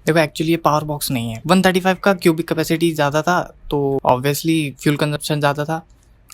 देखो एक्चुअली ये power box नहीं है। 135 का क्यूबिक कैपेसिटी ज़्यादा था तो ऑब्वियसली फ्यूल कंजप्शन ज़्यादा था।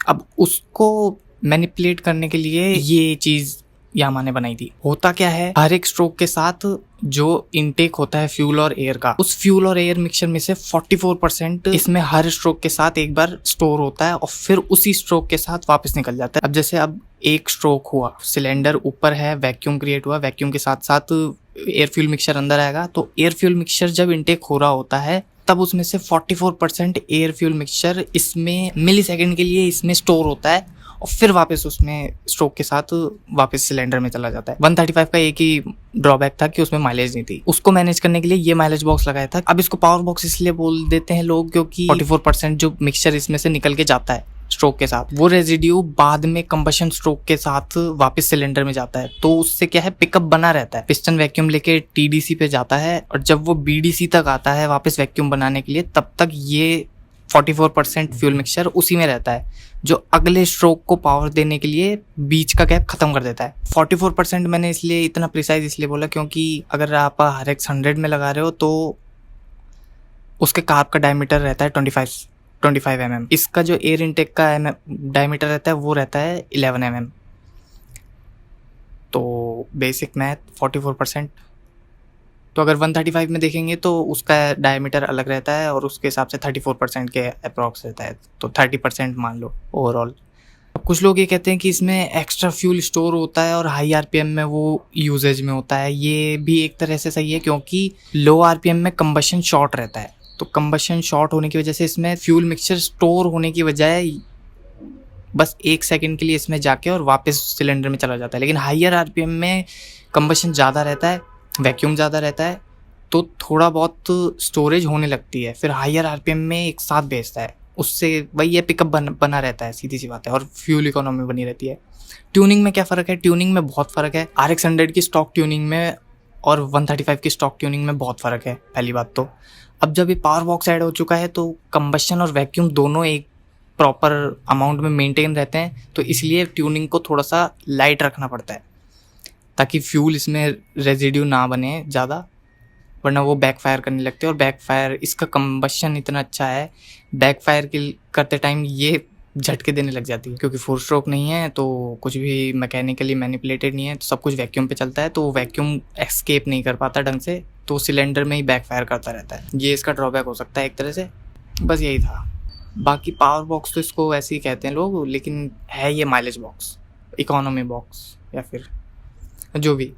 अब उसको मैनिपुलेट करने के लिए ये चीज़ यामा ने बनाई थी। होता क्या है, हर एक स्ट्रोक के साथ जो इनटेक होता है फ्यूल और एयर का, उस फ्यूल और एयर मिक्सचर में से 44% इसमें हर स्ट्रोक के साथ एक बार स्टोर होता है और फिर उसी स्ट्रोक के साथ वापस निकल जाता है। अब जैसे अब एक स्ट्रोक हुआ, सिलेंडर ऊपर है, वैक्यूम क्रिएट हुआ, वैक्यूम के साथ साथ एयर फ्यूल मिक्सचर अंदर आएगा, तो एयर फ्यूल मिक्सचर जब इनटेक हो रहा होता है तब उसमें से 44% एयर फ्यूल मिक्सचर इसमें मिली सेकेंड के लिए इसमें स्टोर होता है और फिर वापस उसमें स्ट्रोक के साथ वापस सिलेंडर में चला जाता है। 135 का एक ही ड्रॉबैक था कि उसमें माइलेज नहीं थी। उसको मैनेज करने के लिए ये माइलेज बॉक्स लगाया था। अब इसको पावर बॉक्स इसलिए बोल देते हैं लोग क्योंकि 44% जो मिक्सचर इसमें से निकल के जाता है स्ट्रोक के साथ, वो रेजिड्यू बाद में कंबशन स्ट्रोक के साथ वापस सिलेंडर में जाता है, तो उससे क्या है, पिकअप बना रहता है। पिस्टन वैक्यूम लेके टीडीसी पे जाता है और जब वो बीडीसी तक आता है वापस वैक्यूम बनाने के लिए, तब तक ये 44% फ्यूल मिक्सचर उसी में रहता है जो अगले स्ट्रोक को पावर देने के लिए बीच का गैप खत्म कर देता है। 44% मैंने इसलिए इतना प्रिसाइज इसलिए बोला क्योंकि अगर आप RX 100 में लगा रहे हो तो उसके कार्ब का डायमीटर रहता है 25 mm। इसका जो एयर इनटेक का डायमीटर रहता है वो रहता है 11 mm। तो बेसिक मैथ 44%। तो अगर 135 में देखेंगे तो उसका डायमीटर अलग रहता है और उसके हिसाब से 34% के अप्रॉक्स रहता है, तो 30% मान लो ओवरऑल। अब कुछ लोग ये कहते हैं कि इसमें एक्स्ट्रा फ्यूल स्टोर होता है और हाई आरपीएम में वो यूजेज में होता है। ये भी एक तरह से सही है क्योंकि लो आरपीएम में कंबशन शॉर्ट रहता है, तो कंबशन शॉर्ट होने की वजह से इसमें फ्यूल मिक्सचर स्टोर होने की बजाय बस 1 सेकेंड के लिए इसमें जाके और वापस सिलेंडर में चला जाता है। लेकिन हाइयर आरपीएम में कंबशन ज़्यादा रहता है, वैक्यूम ज़्यादा रहता है, तो थोड़ा बहुत स्टोरेज होने लगती है, फिर हाइयर आरपीएम में एक साथ भेजता है, उससे वही है पिकअप बना रहता है, सीधी सी बात है, और फ्यूल इकोनॉमी बनी रहती है। ट्यूनिंग में क्या फ़र्क है? ट्यूनिंग में बहुत फ़र्क है। RX 100 की स्टॉक ट्यूनिंग में और 135 की स्टॉक ट्यूनिंग में बहुत फ़र्क है। पहली बात तो अब जब ये पावर बॉक्स ऐड हो चुका है तो कंबशन और वैक्यूम दोनों एक प्रॉपर अमाउंट में मेंटेन रहते हैं, तो इसलिए ट्यूनिंग को थोड़ा सा लाइट रखना पड़ता है ताकि फ्यूल इसमें रेजिड्यू ना बने ज़्यादा, वरना वो बैकफायर करने लगते हैं। और बैकफायर, इसका कंबशन इतना अच्छा है, बैकफायर करते टाइम ये झटके देने लग जाती है क्योंकि 4 स्ट्रोक नहीं है तो कुछ भी मैकेनिकली मैनिपुलेटेड नहीं है, तो सब कुछ वैक्यूम पे चलता है, तो वैक्यूम एस्केप नहीं कर पाता ढंग से, तो सिलेंडर में ही बैकफायर करता रहता है। ये इसका ड्रॉबैक हो सकता है एक तरह से। बस यही था। बाकी पावर बॉक्स तो इसको ऐसे ही कहते हैं लोग, लेकिन है ये माइलेज बॉक्स, इकोनॉमी बॉक्स या फिर जो भी।